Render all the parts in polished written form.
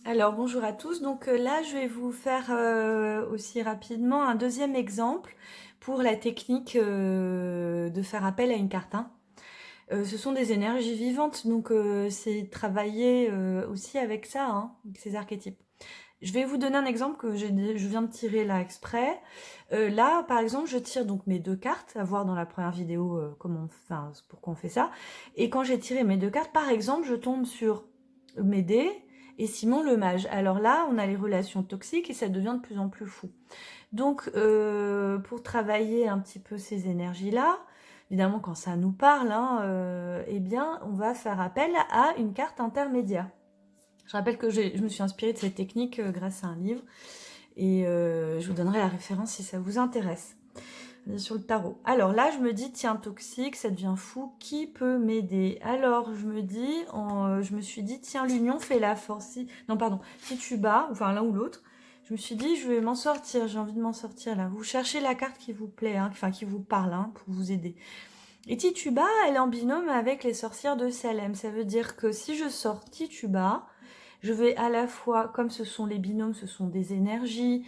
Alors bonjour à tous, donc là je vais vous faire aussi rapidement un deuxième exemple pour la technique de faire appel à une carte, hein. Ce sont des énergies vivantes, donc c'est travailler aussi avec ça, hein, avec ces archétypes. Je vais vous donner un exemple que je viens de tirer là exprès. Là, par exemple, je tire donc mes deux cartes, à voir dans la première vidéo enfin, pourquoi on fait ça. Et quand j'ai tiré mes deux cartes, par exemple, je tombe sur Médée et Simon le mage. Alors là, on a les relations toxiques et ça devient de plus en plus fou. Donc, pour travailler un petit peu ces énergies-là, évidemment, quand ça nous parle, hein, eh bien, on va faire appel à une carte intermédiaire. Je rappelle que je me suis inspirée de cette technique grâce à un livre et je vous donnerai la référence si ça vous intéresse. Sur le tarot. Alors là, je me dis, tiens, toxique, ça devient fou, qui peut m'aider? Alors, je me suis dit, tiens, l'union fait la force. Non, pardon, si tu bats, enfin l'un ou l'autre, je me suis dit, je vais m'en sortir, j'ai envie de m'en sortir là. Vous cherchez la carte qui vous plaît, hein, enfin qui vous parle, hein, pour vous aider. Et Tituba, elle est en binôme avec les sorcières de Salem. Ça veut dire que si je sors Tituba, je vais à la fois, comme ce sont les binômes, ce sont des énergies,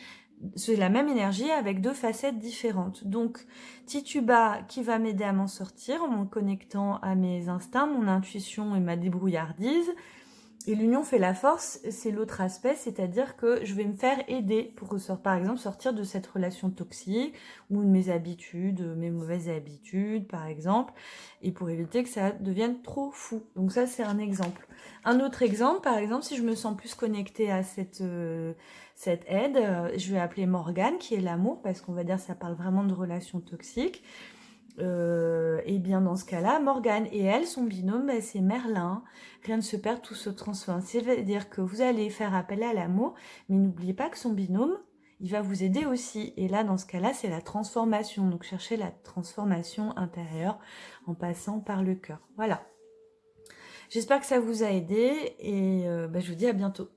c'est la même énergie avec deux facettes différentes. Donc, Tituba qui va m'aider à m'en sortir en me connectant à mes instincts, mon intuition et ma débrouillardise. Et l'union fait la force, c'est l'autre aspect, c'est-à-dire que je vais me faire aider pour, par exemple, sortir de cette relation toxique ou de mes habitudes, mes mauvaises habitudes, par exemple, et pour éviter que ça devienne trop fou. Donc ça, c'est un exemple. Un autre exemple, par exemple, si je me sens plus connectée à cette aide, je vais appeler Morgane, qui est l'amour, parce qu'on va dire que ça parle vraiment de relations toxiques. Et bien dans ce cas-là, Morgane et elle, son binôme, bah, c'est Merlin. Rien ne se perd, tout se transforme. C'est-à-dire que vous allez faire appel à l'amour, mais n'oubliez pas que son binôme, il va vous aider aussi. Et là, dans ce cas-là, c'est la transformation. Donc cherchez la transformation intérieure en passant par le cœur. Voilà. J'espère que ça vous a aidé et bah, je vous dis à bientôt.